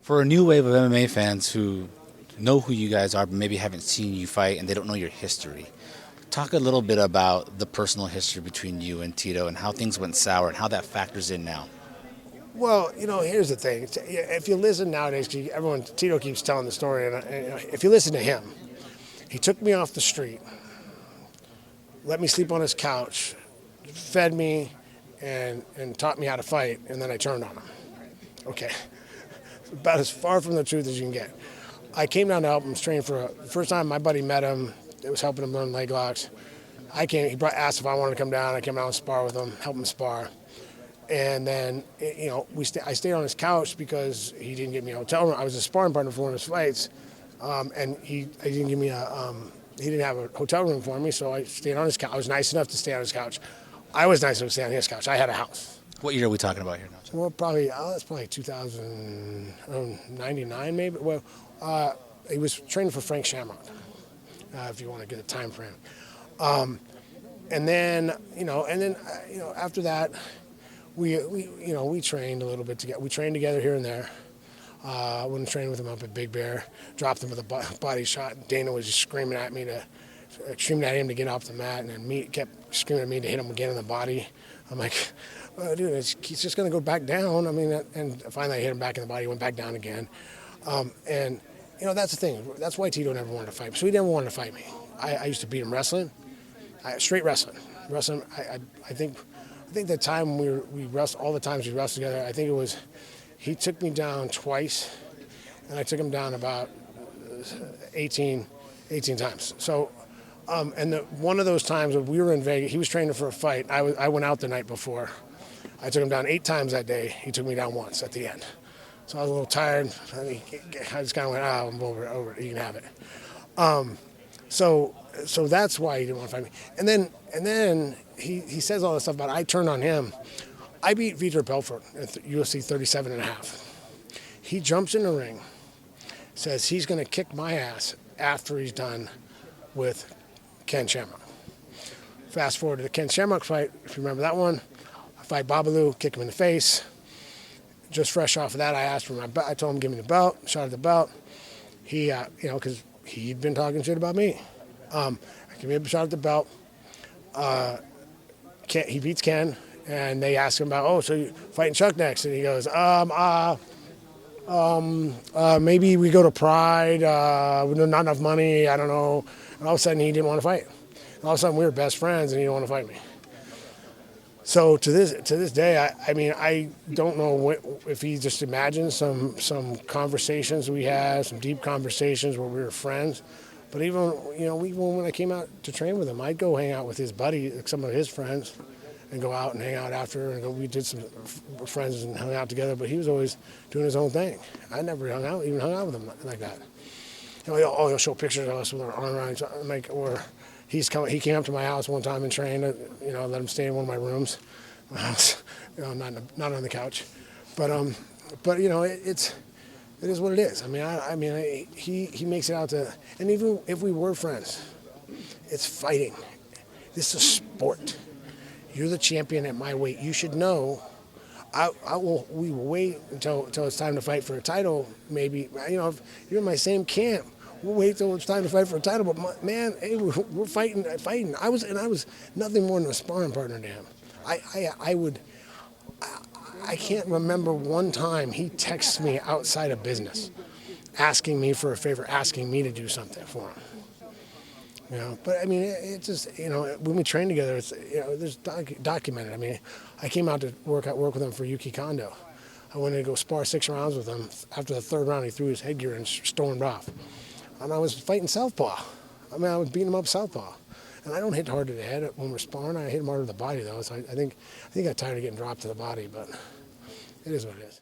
For a new wave of MMA fans who know who you guys are but maybe haven't seen you fight and they don't know your history, talk a little bit about the personal history between you and Tito and how things went sour and how that factors in now. Well, here's the thing. If you listen nowadays, Tito keeps telling the story, and if you listen to him, he took me off the street, let me sleep on his couch, fed me, and taught me how to fight, and then I turned on him. Okay. About as far from the truth as you can get. I came down to help him train first time my buddy met him. It was helping him learn leg locks. Asked if I wanted to come down. I came down and spar with him, help him spar. And then, I stayed on his couch because he didn't give me a hotel room. I was a sparring partner for one of his fights, and he didn't give me he didn't have a hotel room for me, so I stayed on his couch. I was nice enough to stay on his couch. I was nice enough to stay on his couch. I had a house. What year are we talking about here now? Well, that's probably 2099 maybe. Well, he was training for Frank Shamrock, if you want to get a time frame. And then after that, we trained a little bit together. We trained together here and there. I wouldn't train with him up at Big Bear. Dropped him with a body shot. Dana was just screaming at him to get off the mat, and then kept screaming at me to hit him again in the body. I'm like, well, dude, he's just going to go back down. And finally I hit him back in the body. He went back down again. That's the thing. That's why Tito never wanted to fight me. So he never wanted to fight me. I used to beat him wrestling, straight wrestling. I think the time we wrestled, all the times we wrestled together, I think it was, he took me down twice, and I took him down about 18 times. So, one of those times when we were in Vegas, he was training for a fight. I went out the night before. I took him down 8 times that day. He took me down once at the end. So I was a little tired. I just kind of went, I'm over it. You can have it. So that's why he didn't want to fight me. And then he says all this stuff about I turned on him. I beat Vitor Belfort at UFC 37 and a half. He jumps in the ring, says he's going to kick my ass after he's done with Ken Shamrock. Fast forward to the Ken Shamrock fight, if you remember that one. I fight Babalu, kick him in the face. Just fresh off of that, I asked for my belt. I told him, give me the belt, shot at the belt. He, because he'd been talking shit about me. Give me a shot at the belt. He beats Ken, and they ask him about, so you're fighting Chuck next. And he goes, maybe we go to Pride, not enough money, I don't know. And all of a sudden, he didn't want to fight. All of a sudden, we were best friends, and he didn't want to fight me. So to this day, I don't know if he just imagined some conversations we had, some deep conversations where we were friends. But even when I came out to train with him, I'd go hang out with his buddy, some of his friends, and go out and hang out after. And we did some friends and hung out together. But he was always doing his own thing. I never hung out with him like that. He'll show pictures of us with our arm around each other, or he came up to my house one time and trained. Let him stay in one of my rooms. Not on the couch, but it is what it is. He makes it out to, and even if we were friends, it's fighting. This is a sport. You're the champion at my weight. You should know. We will wait until it's time to fight for a title. Maybe if you're in my same camp, we'll wait till it's time to fight for a title. But man, hey, we're fighting. I was nothing more than a sparring partner to him. I can't remember one time he texts me outside of business, asking me for a favor, asking me to do something for him. But it's just when we train together, it's there's documented. I came out to work with him for Yuki Kondo. I went to go spar 6 rounds with him. After the 3rd round, he threw his headgear and stormed off. And I was fighting southpaw. I was beating him up southpaw. And I don't hit hard to the head when we're sparring. I hit him hard to the body, though. So I think I got tired of getting dropped to the body, but it is what it is.